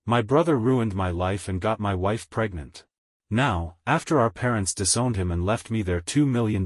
My brother ruined my life and got my wife pregnant. Now, after our parents disowned him and left me their $2 million,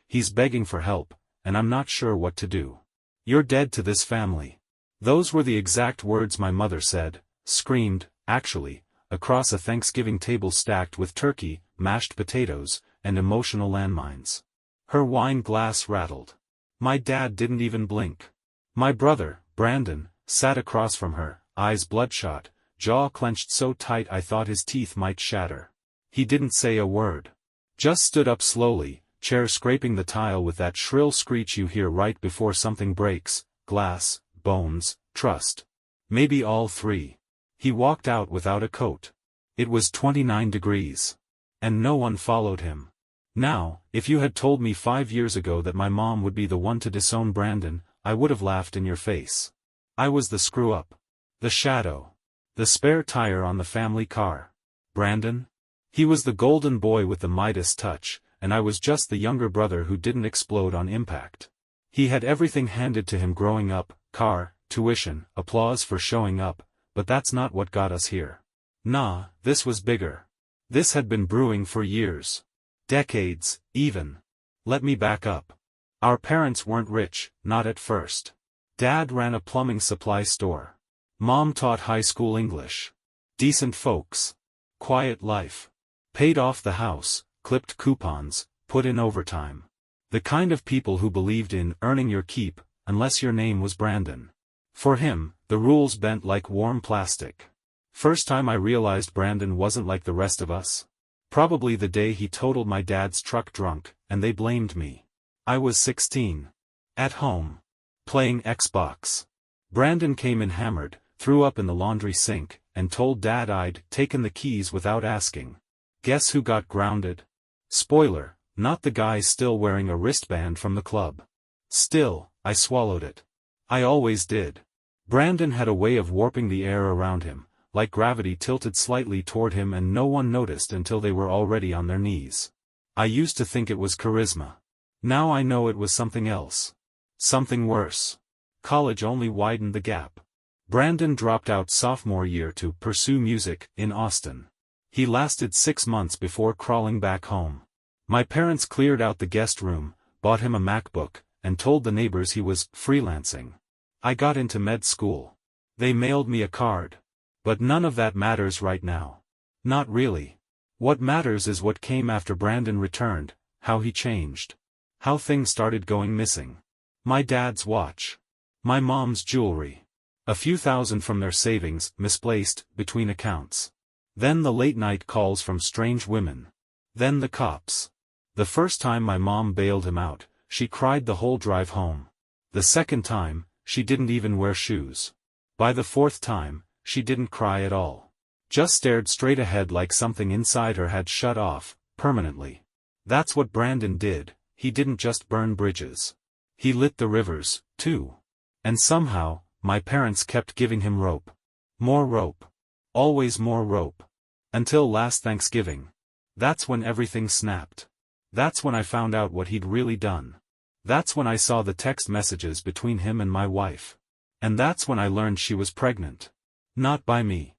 he's begging for help, and I'm not sure what to do. You're dead to this family. Those were the exact words my mother said, screamed, actually, across a Thanksgiving table stacked with turkey, mashed potatoes, and emotional landmines. Her wine glass rattled. My dad didn't even blink. My brother, Brandon, sat across from her, eyes bloodshot, jaw clenched so tight I thought his teeth might shatter. He didn't say a word. Just stood up slowly, chair scraping the tile with that shrill screech you hear right before something breaks, glass, bones, trust. Maybe all three. He walked out without a coat. It was 29 degrees. And no one followed him. Now, if you had told me 5 years ago that my mom would be the one to disown Brandon, I would have laughed in your face. I was the screw-up. The shadow. The spare tire on the family car. Brandon? He was the golden boy with the Midas touch, and I was just the younger brother who didn't explode on impact. He had everything handed to him growing up, car, tuition, applause for showing up, but that's not what got us here. Nah, this was bigger. This had been brewing for years. Decades, even. Let me back up. Our parents weren't rich, not at first. Dad ran a plumbing supply store. Mom taught high school English. Decent folks. Quiet life. Paid off the house, clipped coupons, put in overtime. The kind of people who believed in earning your keep, unless your name was Brandon. For him, the rules bent like warm plastic. First time I realized Brandon wasn't like the rest of us. Probably the day he totaled my dad's truck drunk, and they blamed me. I was 16. At home. Playing Xbox. Brandon came in hammered, threw up in the laundry sink, and told Dad I'd taken the keys without asking. Guess who got grounded? Spoiler, not the guy still wearing a wristband from the club. Still, I swallowed it. I always did. Brandon had a way of warping the air around him, like gravity tilted slightly toward him and no one noticed until they were already on their knees. I used to think it was charisma. Now I know it was something else. Something worse. College only widened the gap. Brandon dropped out sophomore year to pursue music in Austin. He lasted 6 months before crawling back home. My parents cleared out the guest room, bought him a MacBook, and told the neighbors he was freelancing. I got into med school. They mailed me a card. But none of that matters right now. Not really. What matters is what came after Brandon returned, how he changed. How things started going missing. My dad's watch. My mom's jewelry. A few thousand from their savings, misplaced, between accounts. Then the late-night calls from strange women. Then the cops. The first time my mom bailed him out, she cried the whole drive home. The second time, she didn't even wear shoes. By the fourth time, she didn't cry at all. Just stared straight ahead like something inside her had shut off, permanently. That's what Brandon did, he didn't just burn bridges. He lit the rivers, too. And somehow, my parents kept giving him rope. More rope. Always more rope. Until last Thanksgiving. That's when everything snapped. That's when I found out what he'd really done. That's when I saw the text messages between him and my wife. And that's when I learned she was pregnant. Not by me.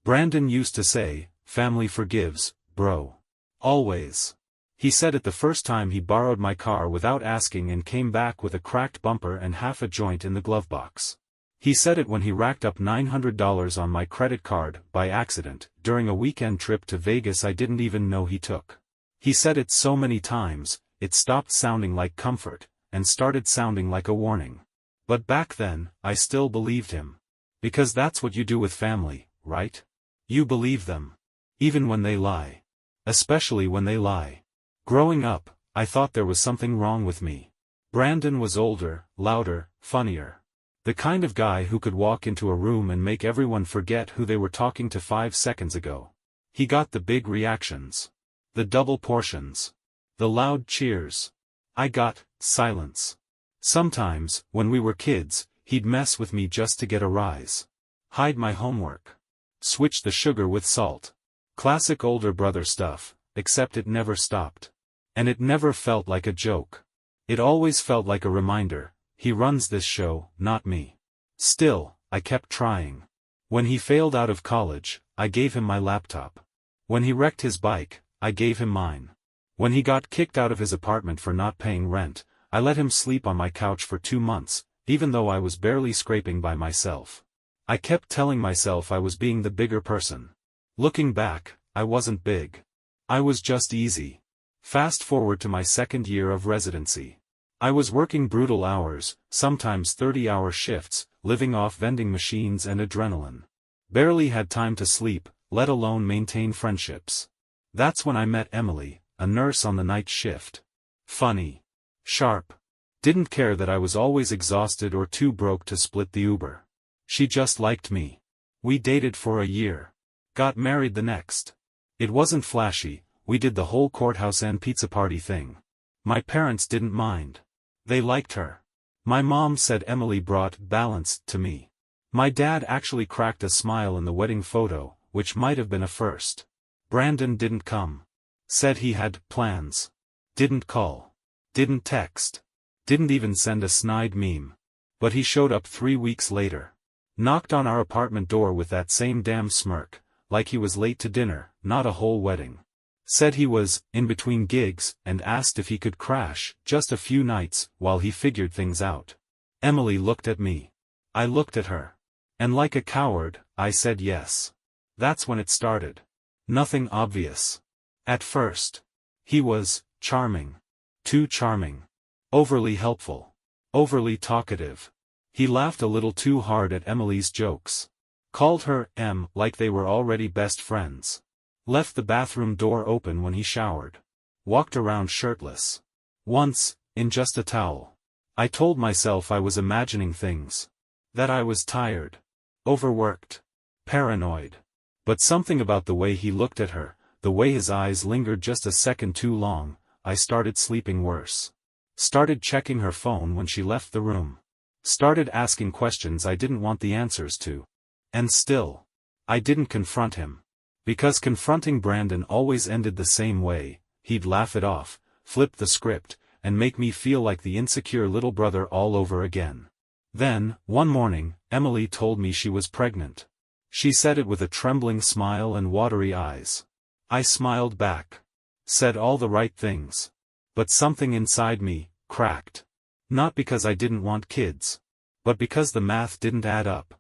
Brandon used to say, family forgives, bro. Always. He said it the first time he borrowed my car without asking and came back with a cracked bumper and half a joint in the glove box. He said it when he racked up $900 on my credit card, by accident, during a weekend trip to Vegas I didn't even know he took. He said it so many times, it stopped sounding like comfort, and started sounding like a warning. But back then, I still believed him. Because that's what you do with family, right? You believe them. Even when they lie. Especially when they lie. Growing up, I thought there was something wrong with me. Brandon was older, louder, funnier. The kind of guy who could walk into a room and make everyone forget who they were talking to 5 seconds ago. He got the big reactions. The double portions. The loud cheers. I got silence. Sometimes, when we were kids, he'd mess with me just to get a rise. Hide my homework. Switch the sugar with salt. Classic older brother stuff, except it never stopped. And it never felt like a joke. It always felt like a reminder, he runs this show, not me. Still, I kept trying. When he failed out of college, I gave him my laptop. When he wrecked his bike, I gave him mine. When he got kicked out of his apartment for not paying rent, I let him sleep on my couch for 2 months, even though I was barely scraping by myself. I kept telling myself I was being the bigger person. Looking back, I wasn't big. I was just easy. Fast forward to my second year of residency. I was working brutal hours, sometimes 30-hour shifts, living off vending machines and adrenaline. Barely had time to sleep, let alone maintain friendships. That's when I met Emily, a nurse on the night shift. Funny. Sharp. Didn't care that I was always exhausted or too broke to split the Uber. She just liked me. We dated for a year. Got married the next. It wasn't flashy, we did the whole courthouse and pizza party thing. My parents didn't mind. They liked her. My mom said Emily brought balance to me. My dad actually cracked a smile in the wedding photo, which might have been a first. Brandon didn't come. Said he had plans. Didn't call. Didn't text. Didn't even send a snide meme. But he showed up 3 weeks later. Knocked on our apartment door with that same damn smirk, like he was late to dinner, not a whole wedding. Said he was in between gigs and asked if he could crash just a few nights while he figured things out. Emily looked at me. I looked at her. And like a coward, I said yes. That's when it started. Nothing obvious. At first. He was charming. Too charming. Overly helpful. Overly talkative. He laughed a little too hard at Emily's jokes. Called her Em like they were already best friends. Left the bathroom door open when he showered. Walked around shirtless. Once, in just a towel. I told myself I was imagining things. That I was tired. Overworked. Paranoid. But something about the way he looked at her, the way his eyes lingered just a second too long, I started sleeping worse. Started checking her phone when she left the room. Started asking questions I didn't want the answers to. And still, I didn't confront him. Because confronting Brandon always ended the same way, he'd laugh it off, flip the script, and make me feel like the insecure little brother all over again. Then, one morning, Emily told me she was pregnant. She said it with a trembling smile and watery eyes. I smiled back. Said all the right things. But something inside me cracked. Not because I didn't want kids. But because the math didn't add up.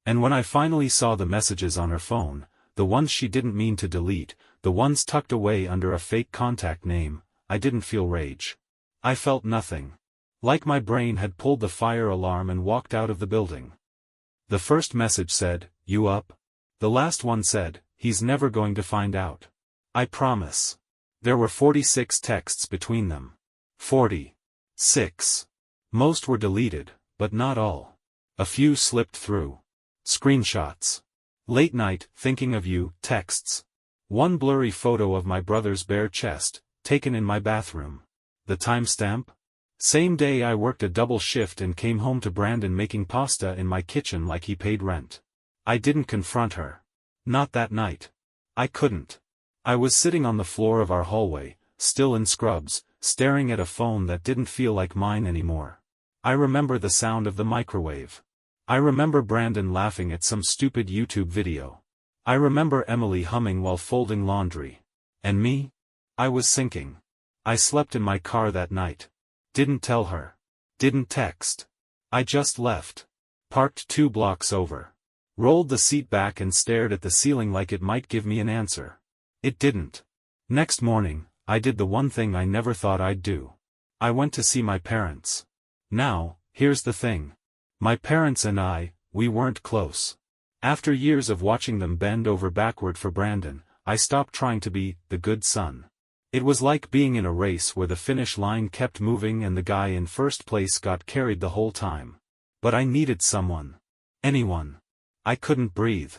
And when I finally saw the messages on her phone, the ones she didn't mean to delete, the ones tucked away under a fake contact name, I didn't feel rage. I felt nothing. Like my brain had pulled the fire alarm and walked out of the building. The first message said, "You up?" The last one said, "He's never going to find out. I promise." There were 46 texts between them. 46. Most were deleted, but not all. A few slipped through. Screenshots. Late night, thinking of you, texts. One blurry photo of my brother's bare chest, taken in my bathroom. The timestamp? Same day I worked a double shift and came home to Brandon making pasta in my kitchen like he paid rent. I didn't confront her. Not that night. I couldn't. I was sitting on the floor of our hallway, still in scrubs, staring at a phone that didn't feel like mine anymore. I remember the sound of the microwave. I remember Brandon laughing at some stupid YouTube video. I remember Emily humming while folding laundry. And me? I was sinking. I slept in my car that night. Didn't tell her. Didn't text. I just left. Parked 2 blocks over. Rolled the seat back and stared at the ceiling like it might give me an answer. It didn't. Next morning, I did the one thing I never thought I'd do. I went to see my parents. Now, here's the thing. My parents and we weren't close. After years of watching them bend over backward for Brandon, I stopped trying to be the good son. It was like being in a race where the finish line kept moving and the guy in first place got carried the whole time. But I needed someone. Anyone. I couldn't breathe.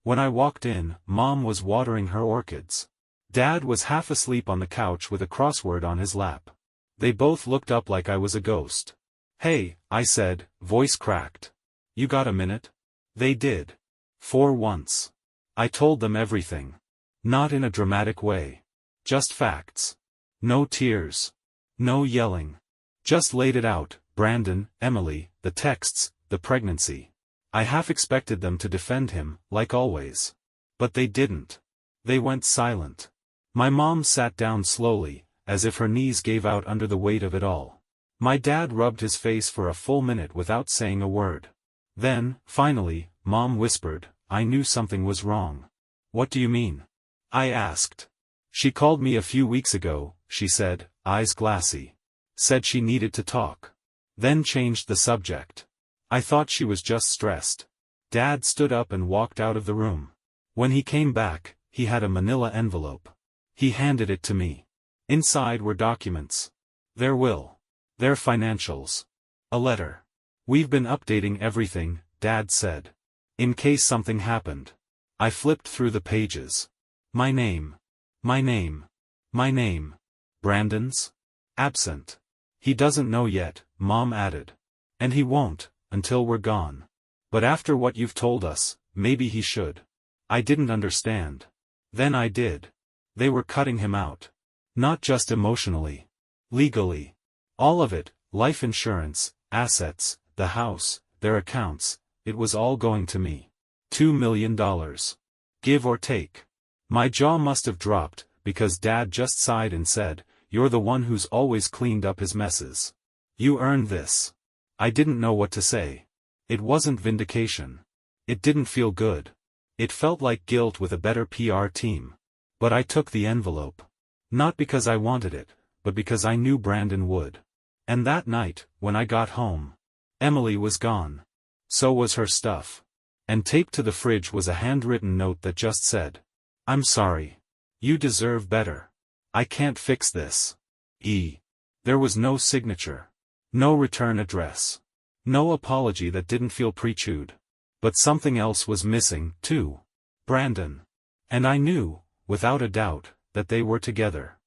When I walked in, Mom was watering her orchids. Dad was half asleep on the couch with a crossword on his lap. They both looked up like I was a ghost. "Hey," I said, voice cracked. "You got a minute?" They did. For once. I told them everything. Not in a dramatic way. Just facts. No tears. No yelling. Just laid it out, Brandon, Emily, the texts, the pregnancy. I half expected them to defend him, like always. But they didn't. They went silent. My mom sat down slowly, as if her knees gave out under the weight of it all. My dad rubbed his face for a full minute without saying a word. Then, finally, Mom whispered, "I knew something was wrong." "What do you mean?" I asked. "She called me a few weeks ago," she said, eyes glassy. "Said she needed to talk. Then changed the subject. I thought she was just stressed." Dad stood up and walked out of the room. When he came back, he had a manila envelope. He handed it to me. Inside were documents. Their will. Their financials. A letter. "We've been updating everything," Dad said. "In case something happened." I flipped through the pages. My name. My name. My name. Brandon's? Absent. "He doesn't know yet," Mom added. "And he won't, until we're gone. But after what you've told us, maybe he should." I didn't understand. Then I did. They were cutting him out. Not just emotionally. Legally. All of it, life insurance, assets, the house, their accounts, it was all going to me. $2 million. Give or take. My jaw must have dropped, because Dad just sighed and said, "You're the one who's always cleaned up his messes. You earned this." I didn't know what to say. It wasn't vindication. It didn't feel good. It felt like guilt with a better PR team. But I took the envelope. Not because I wanted it, but because I knew Brandon would. And that night, when I got home, Emily was gone. So was her stuff. And taped to the fridge was a handwritten note that just said, "I'm sorry. You deserve better. I can't fix this. E." There was no signature. No return address. No apology that didn't feel pre-chewed. But something else was missing, too. Brandon. And I knew, without a doubt, that they were together.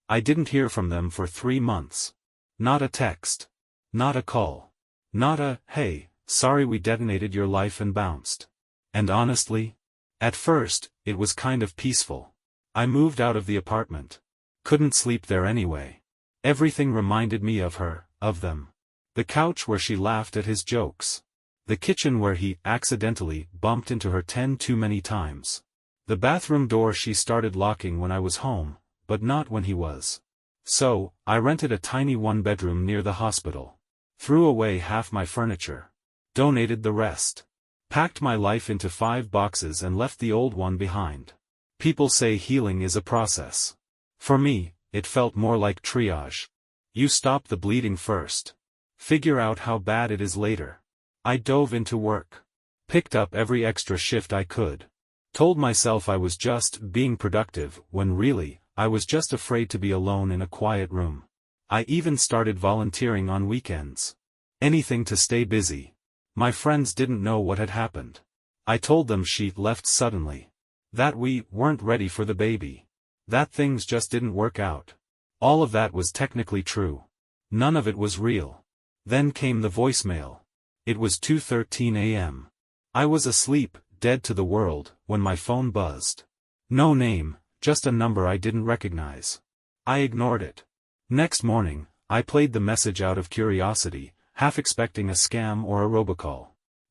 I didn't hear from them for 3 months. Not a text. Not a call. Not a, "Hey, sorry we detonated your life and bounced." And honestly, at first, it was kind of peaceful. I moved out of the apartment. Couldn't sleep there anyway. Everything reminded me of her, of them. The couch where she laughed at his jokes. The kitchen where he, accidentally, bumped into her 10 too many times. The bathroom door she started locking when I was home, but not when he was. So, I rented a tiny one-bedroom near the hospital. Threw away half my furniture. Donated the rest. Packed my life into 5 boxes and left the old one behind. People say healing is a process. For me, it felt more like triage. You stop the bleeding first. Figure out how bad it is later. I dove into work. Picked up every extra shift I could. Told myself I was just being productive, when really, I was just afraid to be alone in a quiet room. I even started volunteering on weekends. Anything to stay busy. My friends didn't know what had happened. I told them she left suddenly. That we weren't ready for the baby. That things just didn't work out. All of that was technically true. None of it was real. Then came the voicemail. It was 2:13 a.m. I was asleep, dead to the world, when my phone buzzed. No name, just a number I didn't recognize. I ignored it. Next morning, I played the message out of curiosity, half expecting a scam or a robocall.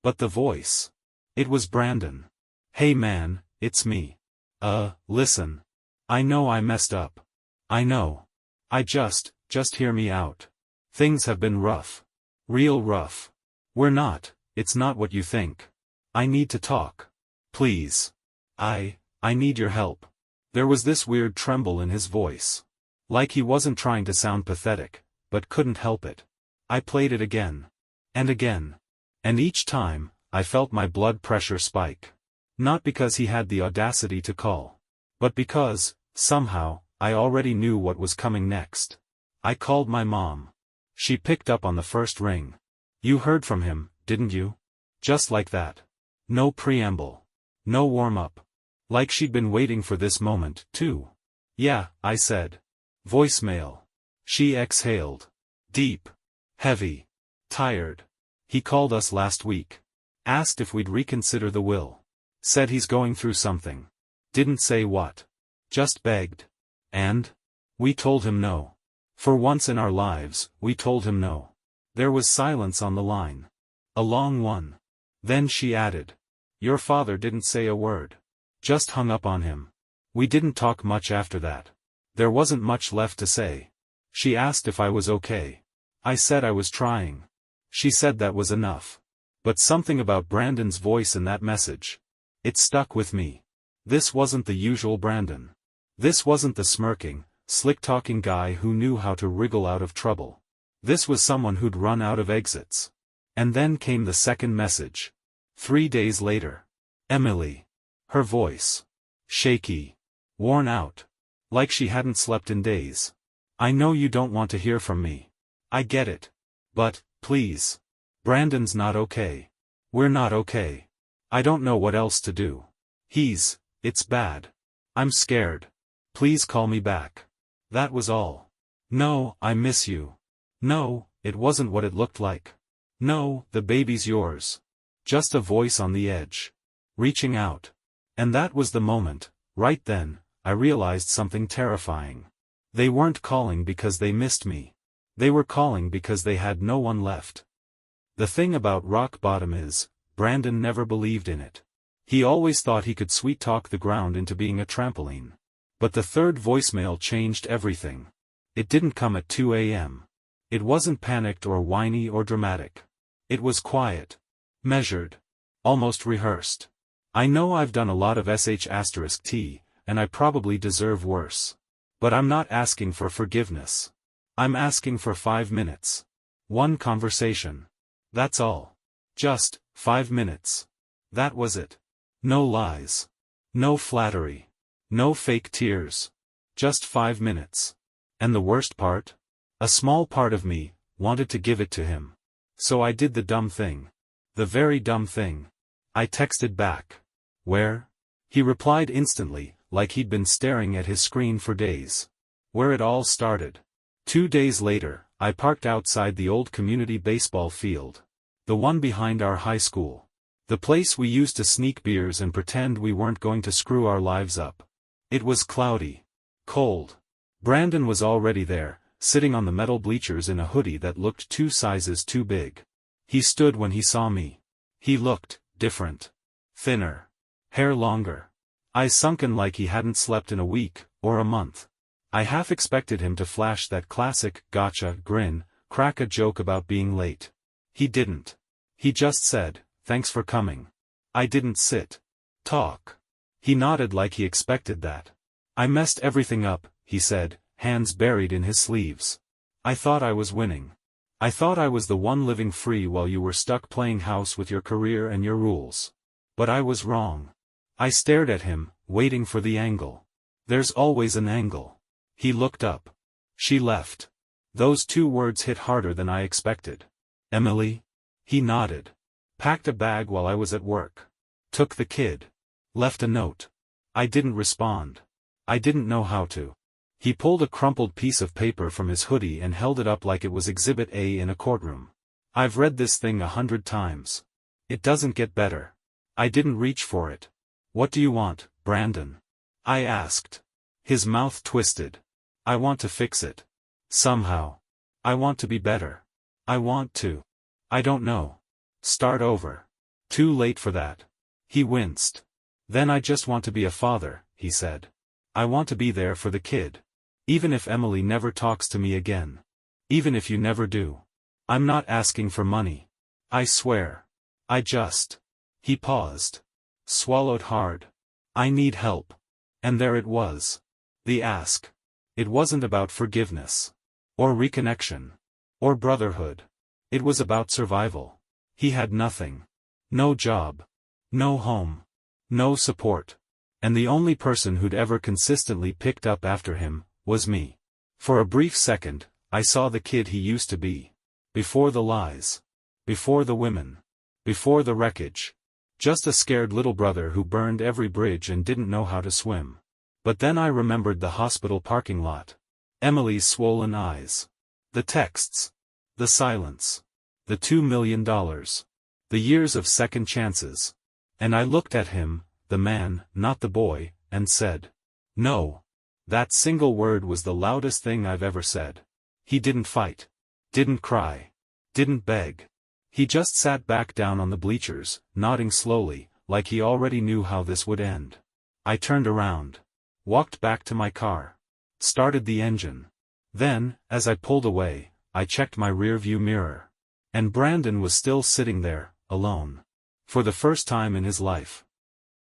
But the voice. It was Brandon. "Hey man, it's me. Listen. I know I messed up. I know. Just hear me out. Things have been rough. Real rough. We're not, it's not what you think. I need to talk. Please. I need your help." There was this weird tremble in his voice. Like he wasn't trying to sound pathetic, but couldn't help it. I played it again. And again. And each time, I felt my blood pressure spike. Not because he had the audacity to call. But because, somehow, I already knew what was coming next. I called my mom. She picked up on the first ring. "You heard from him, didn't you?" Just like that. No preamble. No warm-up. Like she'd been waiting for this moment, too. "Yeah," I said. Voicemail. She exhaled. Deep. Heavy. Tired. "He called us last week. Asked if we'd reconsider the will. Said he's going through something. Didn't say what. Just begged. And? We told him no. For once in our lives, we told him no." There was silence on the line. A long one. Then she added. Your father didn't say a word. Just hung up on him. We didn't talk much after that. There wasn't much left to say. She asked if I was okay. I said I was trying. She said that was enough. But something about Brandon's voice in that message. It stuck with me. This wasn't the usual Brandon. This wasn't the smirking, slick-talking guy who knew how to wriggle out of trouble. This was someone who'd run out of exits. And then came the second message. 3 days later. Emily. Her voice. Shaky. Worn out. Like she hadn't slept in days. I know you don't want to hear from me. I get it. But, please. Brandon's not okay. We're not okay. I don't know what else to do. It's bad. I'm scared. Please call me back. That was all. No, I miss you. No, it wasn't what it looked like. No, the baby's yours. Just a voice on the edge. Reaching out. And that was the moment, right then, I realized something terrifying. They weren't calling because they missed me. They were calling because they had no one left. The thing about rock bottom is, Brandon never believed in it. He always thought he could sweet-talk the ground into being a trampoline. But the third voicemail changed everything. It didn't come at 2 a.m. It wasn't panicked or whiny or dramatic. It was quiet. Measured. Almost rehearsed. I know I've done a lot of sh*t, and I probably deserve worse. But I'm not asking for forgiveness. I'm asking for 5 minutes. One conversation. That's all. Just 5 minutes. That was it. No lies. No flattery. No fake tears. Just 5 minutes. And the worst part? A small part of me wanted to give it to him. So I did the dumb thing. The very dumb thing. I texted back. Where? He replied instantly, like he'd been staring at his screen for days. Where it all started. 2 days later, I parked outside the old community baseball field. The one behind our high school. The place we used to sneak beers and pretend we weren't going to screw our lives up. It was cloudy. Cold. Brandon was already there, sitting on the metal bleachers in a hoodie that looked 2 sizes too big. He stood when he saw me. He looked different. Thinner. Hair longer. Eyes sunken like he hadn't slept in a week, or a month. I half expected him to flash that classic, gotcha, grin, crack a joke about being late. He didn't. He just said, thanks for coming. I didn't talk. He nodded like he expected that. I messed everything up, he said, hands buried in his sleeves. I thought I was winning. I thought I was the one living free while you were stuck playing house with your career and your rules. But I was wrong. I stared at him, waiting for the angle. There's always an angle. He looked up. She left. Those 2 words hit harder than I expected. Emily? He nodded. Packed a bag while I was at work. Took the kid. Left a note. I didn't respond. I didn't know how to. He pulled a crumpled piece of paper from his hoodie and held it up like it was Exhibit A in a courtroom. I've read this thing 100 times. It doesn't get better. I didn't reach for it. What do you want, Brandon? I asked. His mouth twisted. I want to fix it. Somehow. I want to be better. I want to. I don't know. Start over. Too late for that. He winced. Then I just want to be a father, he said. I want to be there for the kid. Even if Emily never talks to me again. Even if you never do. I'm not asking for money. I swear. I just. He paused. Swallowed hard. I need help. And there it was. The ask. It wasn't about forgiveness. Or reconnection. Or brotherhood. It was about survival. He had nothing. No job. No home. No support. And the only person who'd ever consistently picked up after him, was me. For a brief second, I saw the kid he used to be. Before the lies. Before the women. Before the wreckage. Just a scared little brother who burned every bridge and didn't know how to swim. But then I remembered the hospital parking lot. Emily's swollen eyes. The texts. The silence. The $2 million. The years of second chances. And I looked at him, the man, not the boy, and said. No. That single word was the loudest thing I've ever said. He didn't fight. Didn't cry. Didn't beg. He just sat back down on the bleachers, nodding slowly, like he already knew how this would end. I turned around. Walked back to my car. Started the engine. Then, as I pulled away, I checked my rearview mirror. And Brandon was still sitting there, alone. For the first time in his life.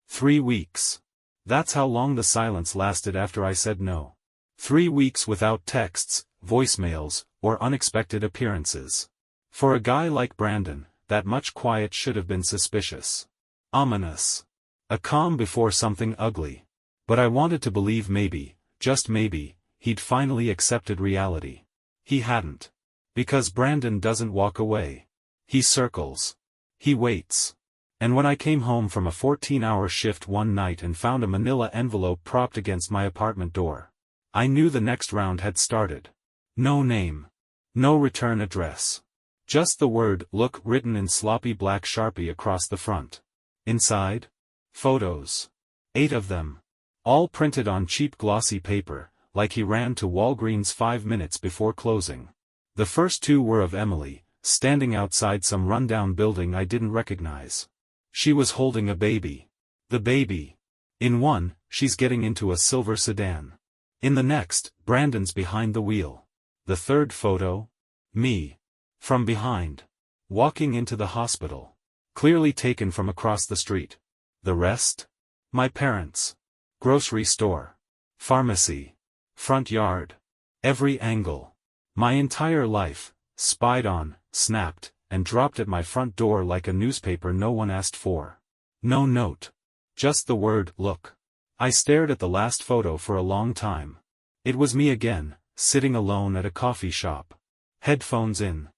3 weeks. That's how long the silence lasted after I said no. 3 weeks without texts, voicemails, or unexpected appearances. For a guy like Brandon, that much quiet should have been suspicious. Ominous. A calm before something ugly. But I wanted to believe maybe, just maybe, he'd finally accepted reality. He hadn't. Because Brandon doesn't walk away. He circles. He waits. And when I came home from a 14-hour shift one night and found a manila envelope propped against my apartment door, I knew the next round had started. No name. No return address. Just the word "look" written in sloppy black Sharpie across the front. Inside? Photos. 8 of them. All printed on cheap glossy paper, like he ran to Walgreens 5 minutes before closing. The first 2 were of Emily, standing outside some rundown building I didn't recognize. She was holding a baby. The baby. In one, she's getting into a silver sedan. In the next, Brandon's behind the wheel. The third photo? Me. From behind. Walking into the hospital. Clearly taken from across the street. The rest? My parents. Grocery store. Pharmacy. Front yard. Every angle. My entire life, spied on, snapped, and dropped at my front door like a newspaper no one asked for. No note. Just the word "look." I stared at the last photo for a long time. It was me again, sitting alone at a coffee shop. Headphones in.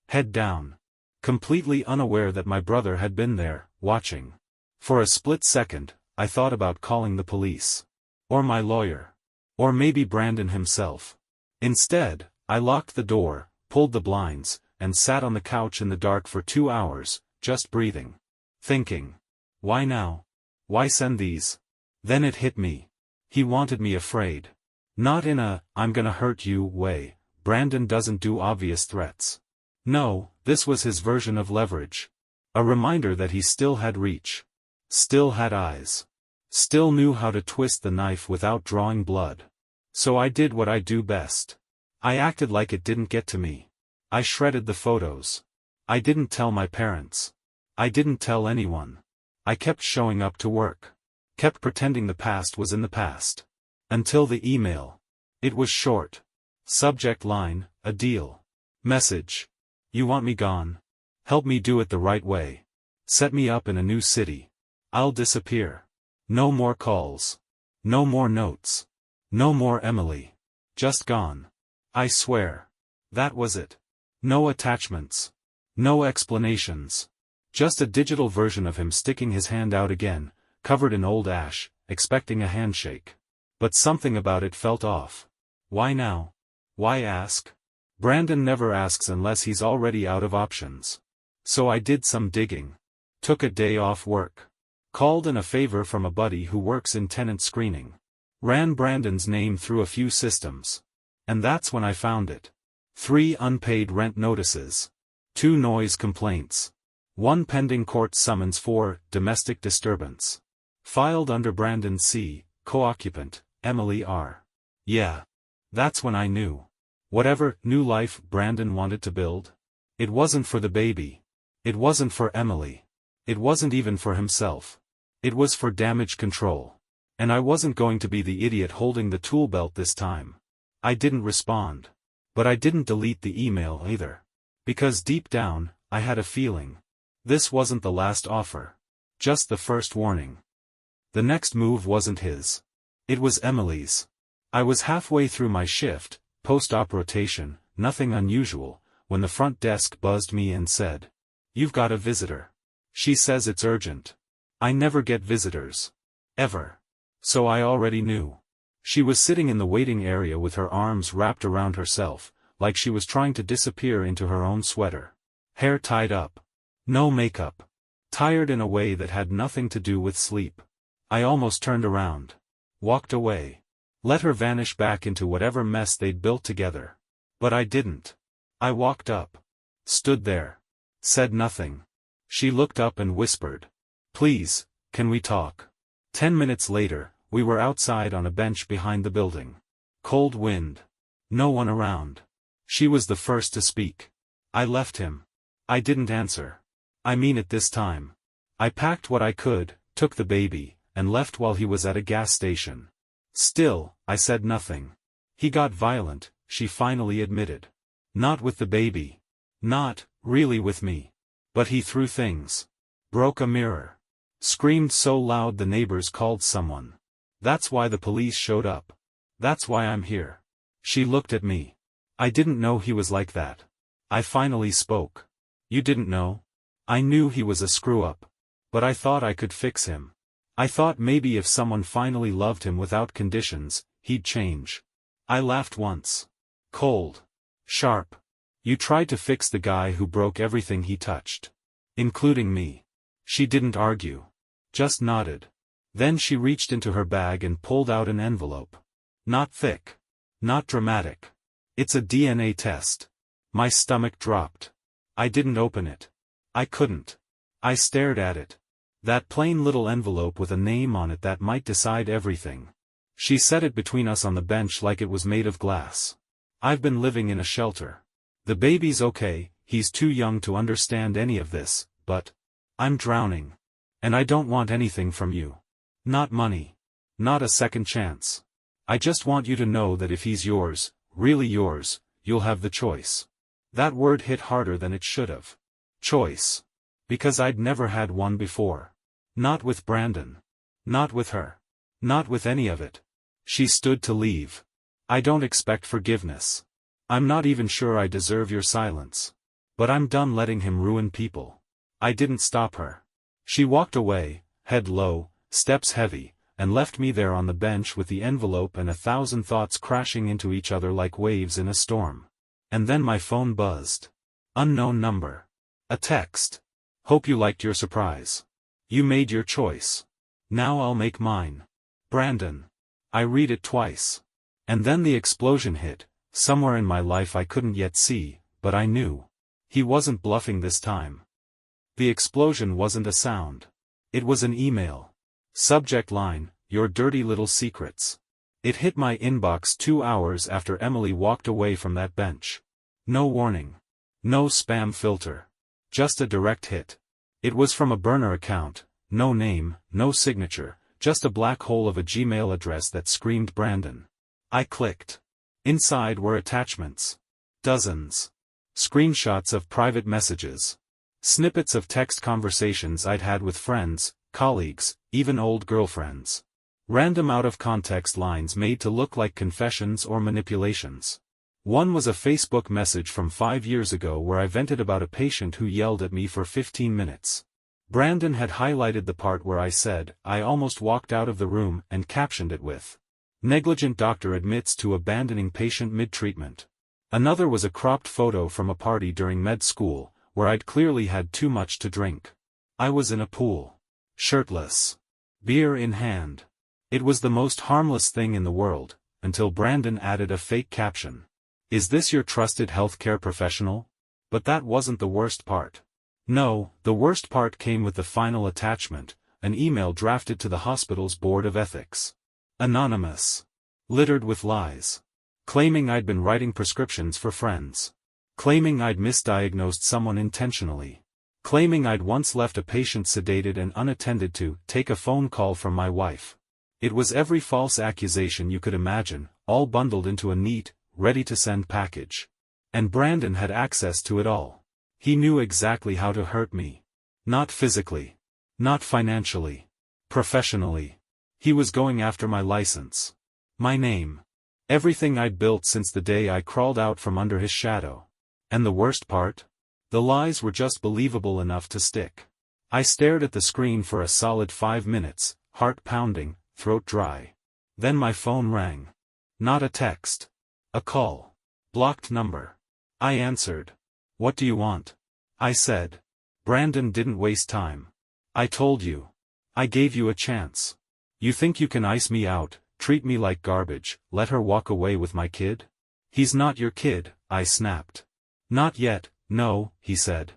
Head down. Completely unaware that my brother had been there, watching. For a split second, I thought about calling the police. Or my lawyer. Or maybe Brandon himself. Instead, I locked the door, pulled the blinds, and sat on the couch in the dark for 2 hours, just breathing. Thinking. Why now? Why send these? Then it hit me. He wanted me afraid. Not in a "I'm gonna hurt you" way. Brandon doesn't do obvious threats. No, this was his version of leverage. A reminder that he still had reach. Still had eyes. Still knew how to twist the knife without drawing blood. So I did what I do best. I acted like it didn't get to me. I shredded the photos. I didn't tell my parents. I didn't tell anyone. I kept showing up to work. Kept pretending the past was in the past. Until the email. It was short. Subject line, "A deal." Message. "You want me gone? Help me do it the right way. Set me up in a new city. I'll disappear. No more calls. No more notes. No more Emily. Just gone. I swear." That was it. No attachments. No explanations. Just a digital version of him sticking his hand out again, covered in old ash, expecting a handshake. But something about it felt off. Why now? Why ask? Brandon never asks unless he's already out of options. So I did some digging. Took a day off work. Called in a favor from a buddy who works in tenant screening. Ran Brandon's name through a few systems. And that's when I found it. 3 unpaid rent notices. 2 noise complaints. 1 pending court summons for domestic disturbance. Filed under Brandon C., co-occupant, Emily R. Yeah. That's when I knew. Whatever new life Brandon wanted to build. It wasn't for the baby. It wasn't for Emily. It wasn't even for himself. It was for damage control. And I wasn't going to be the idiot holding the tool belt this time. I didn't respond. But I didn't delete the email either. Because deep down, I had a feeling. This wasn't the last offer. Just the first warning. The next move wasn't his. It was Emily's. I was halfway through my shift, post-op rotation, nothing unusual, when the front desk buzzed me and said, "You've got a visitor. She says it's urgent." I never get visitors. Ever. So I already knew. She was sitting in the waiting area with her arms wrapped around herself, like she was trying to disappear into her own sweater. Hair tied up. No makeup. Tired in a way that had nothing to do with sleep. I almost turned around. Walked away. Let her vanish back into whatever mess they'd built together. But I didn't. I walked up. Stood there. Said nothing. She looked up and whispered. Please, can we talk? 10 minutes later, we were outside on a bench behind the building. Cold wind. No one around. She was the first to speak. I left him. I didn't answer. I mean it this time. I packed what I could, took the baby, and left while he was at a gas station. Still, I said nothing. He got violent, she finally admitted. Not with the baby. Not, really with me. But he threw things. Broke a mirror. Screamed so loud the neighbors called someone. That's why the police showed up. That's why I'm here. She looked at me. I didn't know he was like that. I finally spoke. You didn't know? I knew he was a screw-up. But I thought I could fix him. I thought maybe if someone finally loved him without conditions, he'd change. I laughed once. Cold. Sharp. You tried to fix the guy who broke everything he touched. Including me. She didn't argue. Just nodded. Then she reached into her bag and pulled out an envelope. Not thick. Not dramatic. It's a DNA test. My stomach dropped. I didn't open it. I couldn't. I stared at it. That plain little envelope with a name on it that might decide everything. She set it between us on the bench like it was made of glass. I've been living in a shelter. The baby's okay, he's too young to understand any of this, but I'm drowning. And I don't want anything from you. Not money. Not a second chance. I just want you to know that if he's yours, really yours, you'll have the choice. That word hit harder than it should have. Choice. Because I'd never had one before. Not with Brandon. Not with her. Not with any of it. She stood to leave. I don't expect forgiveness. I'm not even sure I deserve your silence. But I'm done letting him ruin people. I didn't stop her. She walked away, head low, steps heavy, and left me there on the bench with the envelope and 1,000 thoughts crashing into each other like waves in a storm. And then my phone buzzed. Unknown number. A text. Hope you liked your surprise. You made your choice. Now I'll make mine. Brandon. I read it twice. And then the explosion hit, somewhere in my life I couldn't yet see, but I knew. He wasn't bluffing this time. The explosion wasn't a sound. It was an email. Subject line, your dirty little secrets. It hit my inbox 2 hours after Emily walked away from that bench. No warning. No spam filter. Just a direct hit. It was from a burner account, no name, no signature, just a black hole of a Gmail address that screamed Brandon. I clicked. Inside were attachments. Dozens. Screenshots of private messages. Snippets of text conversations I'd had with friends, colleagues, even old girlfriends. Random out-of-context lines made to look like confessions or manipulations. One was a Facebook message from 5 years ago where I vented about a patient who yelled at me for 15 minutes. Brandon had highlighted the part where I said, I almost walked out of the room, and captioned it with, negligent doctor admits to abandoning patient mid-treatment. Another was a cropped photo from a party during med school, where I'd clearly had too much to drink. I was in a pool. Shirtless. Beer in hand. It was the most harmless thing in the world, until Brandon added a fake caption. Is this your trusted healthcare professional? But that wasn't the worst part. No, the worst part came with the final attachment, an email drafted to the hospital's board of ethics. Anonymous. Littered with lies. Claiming I'd been writing prescriptions for friends. Claiming I'd misdiagnosed someone intentionally. Claiming I'd once left a patient sedated and unattended to take a phone call from my wife. It was every false accusation you could imagine, all bundled into a neat, ready-to-send package. And Brandon had access to it all. He knew exactly how to hurt me. Not physically. Not financially. Professionally. He was going after my license. My name. Everything I'd built since the day I crawled out from under his shadow. And the worst part? The lies were just believable enough to stick. I stared at the screen for a solid 5 minutes, heart pounding, throat dry. Then my phone rang. Not a text. A call. Blocked number. I answered. What do you want? I said. Brandon didn't waste time. I told you. I gave you a chance. You think you can ice me out, treat me like garbage, let her walk away with my kid? He's not your kid, I snapped. Not yet, no, he said.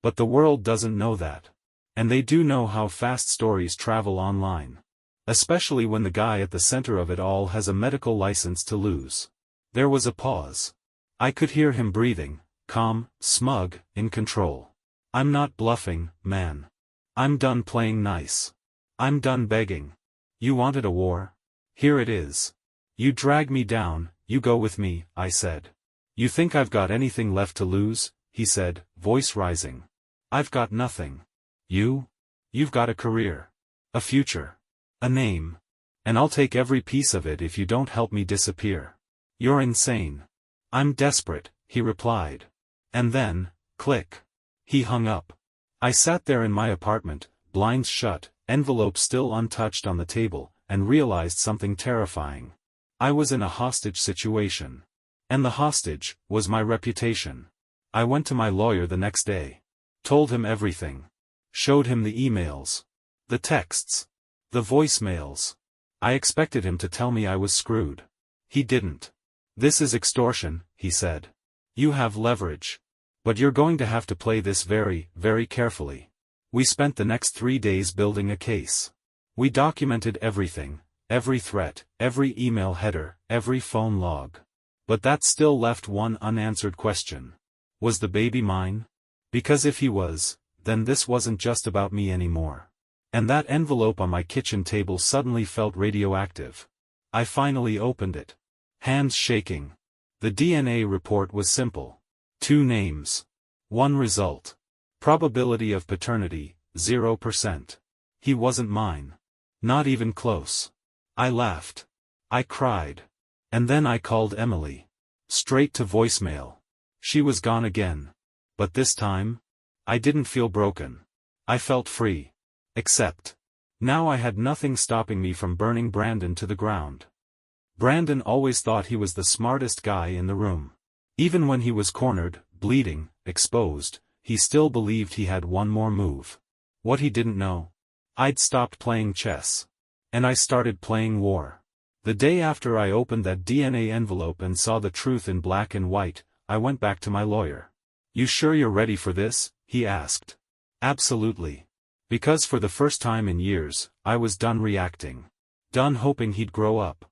But the world doesn't know that. And they do know how fast stories travel online. Especially when the guy at the center of it all has a medical license to lose. There was a pause. I could hear him breathing, calm, smug, in control. I'm not bluffing, man. I'm done playing nice. I'm done begging. You wanted a war? Here it is. You drag me down, you go with me, I said. You think I've got anything left to lose? He said, voice rising. I've got nothing. You? You've got a career. A future. A name. And I'll take every piece of it if you don't help me disappear. You're insane. I'm desperate, he replied. And then, click. He hung up. I sat there in my apartment, blinds shut, envelope still untouched on the table, and realized something terrifying. I was in a hostage situation. And the hostage was my reputation. I went to my lawyer the next day. Told him everything. Showed him the emails. The texts. The voicemails. I expected him to tell me I was screwed. He didn't. This is extortion, he said. You have leverage. But you're going to have to play this very, very carefully. We spent the next 3 days building a case. We documented everything, every threat, every email header, every phone log. But that still left one unanswered question. Was the baby mine? Because if he was, then this wasn't just about me anymore. And that envelope on my kitchen table suddenly felt radioactive. I finally opened it. Hands shaking. The DNA report was simple. 2 names. 1 result. Probability of paternity, 0%. He wasn't mine. Not even close. I laughed. I cried. And then I called Emily. Straight to voicemail. She was gone again. But this time? I didn't feel broken. I felt free. Except. Now I had nothing stopping me from burning Brandon to the ground. Brandon always thought he was the smartest guy in the room. Even when he was cornered, bleeding, exposed, he still believed he had one more move. What he didn't know? I'd stopped playing chess. And I started playing war. The day after I opened that DNA envelope and saw the truth in black and white, I went back to my lawyer. You sure you're ready for this? He asked. Absolutely. Because for the first time in years, I was done reacting. Done hoping he'd grow up.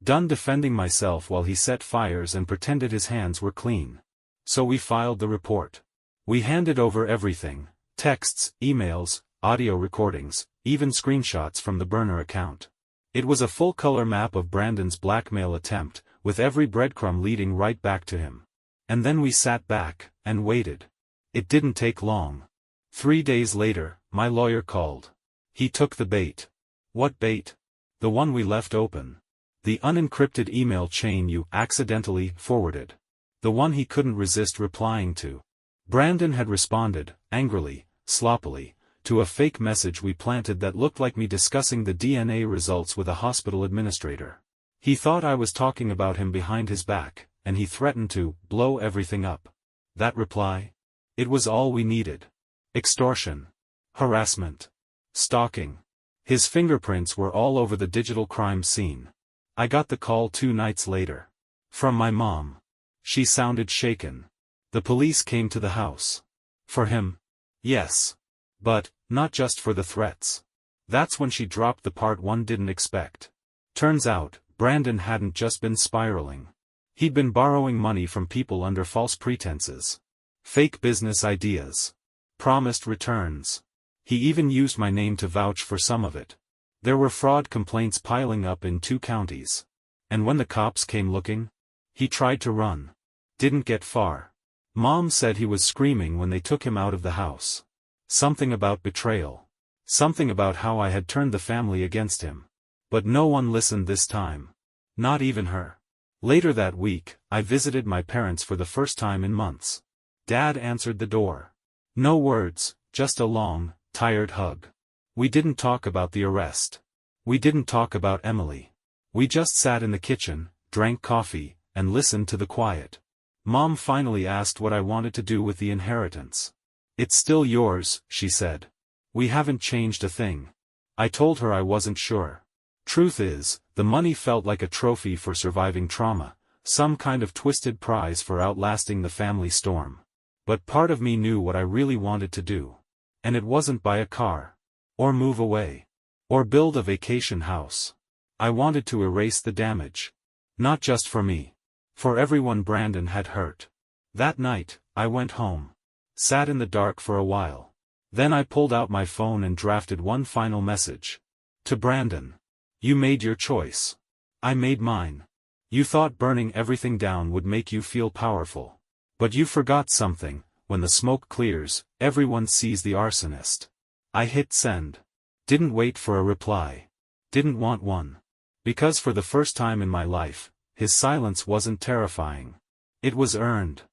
Done defending myself while he set fires and pretended his hands were clean. So we filed the report. We handed over everything, texts, emails, audio recordings, even screenshots from the burner account. It was a full-color map of Brandon's blackmail attempt, with every breadcrumb leading right back to him. And then we sat back, and waited. It didn't take long. 3 days later, my lawyer called. He took the bait. What bait? The one we left open. The unencrypted email chain you accidentally forwarded. The one he couldn't resist replying to. Brandon had responded, angrily, sloppily, to a fake message we planted that looked like me discussing the DNA results with a hospital administrator. He thought I was talking about him behind his back, and he threatened to blow everything up. That reply? It was all we needed. Extortion. Harassment. Stalking. His fingerprints were all over the digital crime scene. I got the call 2 nights later. From my mom. She sounded shaken. The police came to the house. For him? Yes. But, not just for the threats. That's when she dropped the part one didn't expect. Turns out, Brandon hadn't just been spiraling. He'd been borrowing money from people under false pretenses. Fake business ideas. Promised returns. He even used my name to vouch for some of it. There were fraud complaints piling up in 2 counties. And when the cops came looking, he tried to run. Didn't get far. Mom said he was screaming when they took him out of the house. Something about betrayal. Something about how I had turned the family against him. But no one listened this time. Not even her. Later that week, I visited my parents for the first time in months. Dad answered the door. No words, just a long, tired hug. We didn't talk about the arrest. We didn't talk about Emily. We just sat in the kitchen, drank coffee, and listened to the quiet. Mom finally asked what I wanted to do with the inheritance. It's still yours, she said. We haven't changed a thing. I told her I wasn't sure. Truth is, the money felt like a trophy for surviving trauma, some kind of twisted prize for outlasting the family storm. But part of me knew what I really wanted to do. And it wasn't buy a car. Or move away. Or build a vacation house. I wanted to erase the damage. Not just for me. For everyone Brandon had hurt. That night, I went home. Sat in the dark for a while. Then I pulled out my phone and drafted one final message. To Brandon. You made your choice. I made mine. You thought burning everything down would make you feel powerful. But you forgot something. When the smoke clears, everyone sees the arsonist. I hit send. Didn't wait for a reply. Didn't want one. Because for the first time in my life, his silence wasn't terrifying. It was earned.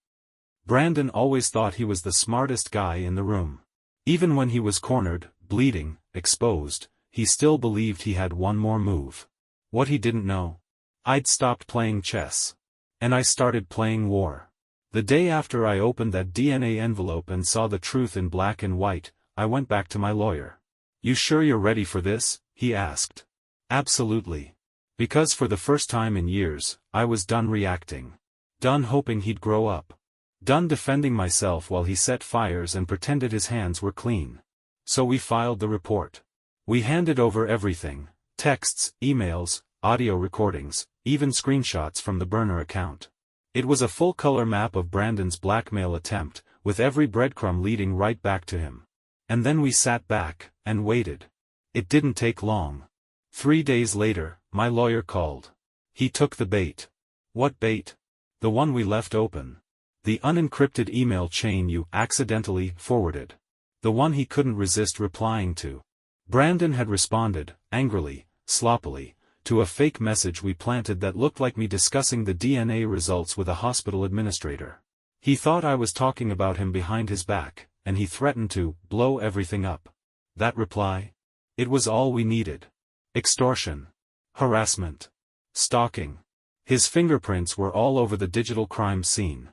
Brandon always thought he was the smartest guy in the room. Even when he was cornered, bleeding, exposed, he still believed he had one more move. What he didn't know? I'd stopped playing chess. And I started playing war. The day after I opened that DNA envelope and saw the truth in black and white, I went back to my lawyer. You sure you're ready for this? He asked. Absolutely. Because for the first time in years, I was done reacting. Done hoping he'd grow up. Done defending myself while he set fires and pretended his hands were clean. So we filed the report. We handed over everything, texts, emails, audio recordings, even screenshots from the burner account. It was a full-color map of Brandon's blackmail attempt, with every breadcrumb leading right back to him. And then we sat back, and waited. It didn't take long. 3 days later, my lawyer called. He took the bait. What bait? The one we left open. The unencrypted email chain you accidentally forwarded. The one he couldn't resist replying to. Brandon had responded, angrily, sloppily, to a fake message we planted that looked like me discussing the DNA results with a hospital administrator. He thought I was talking about him behind his back, and he threatened to blow everything up. That reply? It was all we needed. Extortion. Harassment. Stalking. His fingerprints were all over the digital crime scene.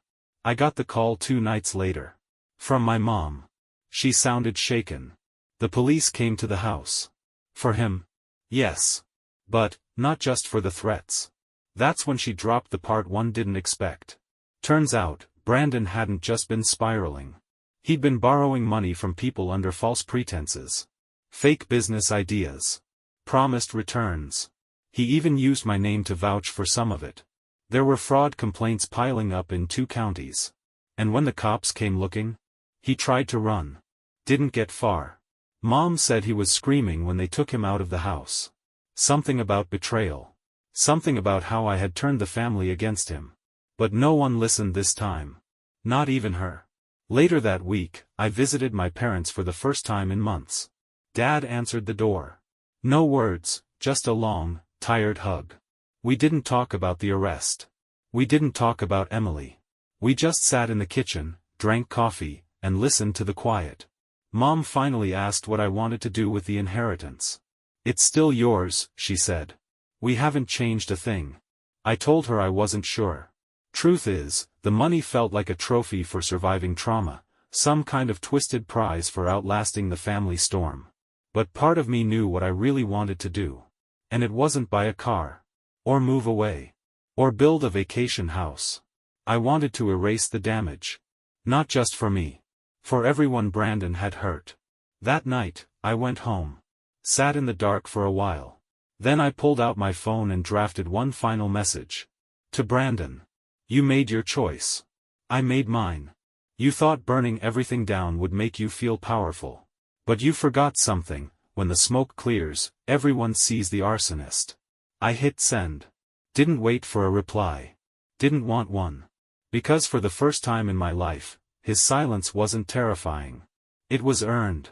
I got the call 2 nights later. From my mom. She sounded shaken. The police came to the house. For him? Yes. But, not just for the threats. That's when she dropped the part one didn't expect. Turns out, Brandon hadn't just been spiraling. He'd been borrowing money from people under false pretenses. Fake business ideas. Promised returns. He even used my name to vouch for some of it. There were fraud complaints piling up in 2 counties. And when the cops came looking, he tried to run. Didn't get far. Mom said he was screaming when they took him out of the house. Something about betrayal. Something about how I had turned the family against him. But no one listened this time. Not even her. Later that week, I visited my parents for the first time in months. Dad answered the door. No words, just a long, tired hug. We didn't talk about the arrest. We didn't talk about Emily. We just sat in the kitchen, drank coffee, and listened to the quiet. Mom finally asked what I wanted to do with the inheritance. It's still yours, she said. We haven't changed a thing. I told her I wasn't sure. Truth is, the money felt like a trophy for surviving trauma, some kind of twisted prize for outlasting the family storm. But part of me knew what I really wanted to do. And it wasn't buy a car. Or move away. Or build a vacation house. I wanted to erase the damage. Not just for me. For everyone Brandon had hurt. That night, I went home. Sat in the dark for a while. Then I pulled out my phone and drafted one final message. To Brandon. You made your choice. I made mine. You thought burning everything down would make you feel powerful. But you forgot something. When the smoke clears, everyone sees the arsonist. I hit send. Didn't wait for a reply. Didn't want one. Because for the first time in my life, his silence wasn't terrifying. It was earned.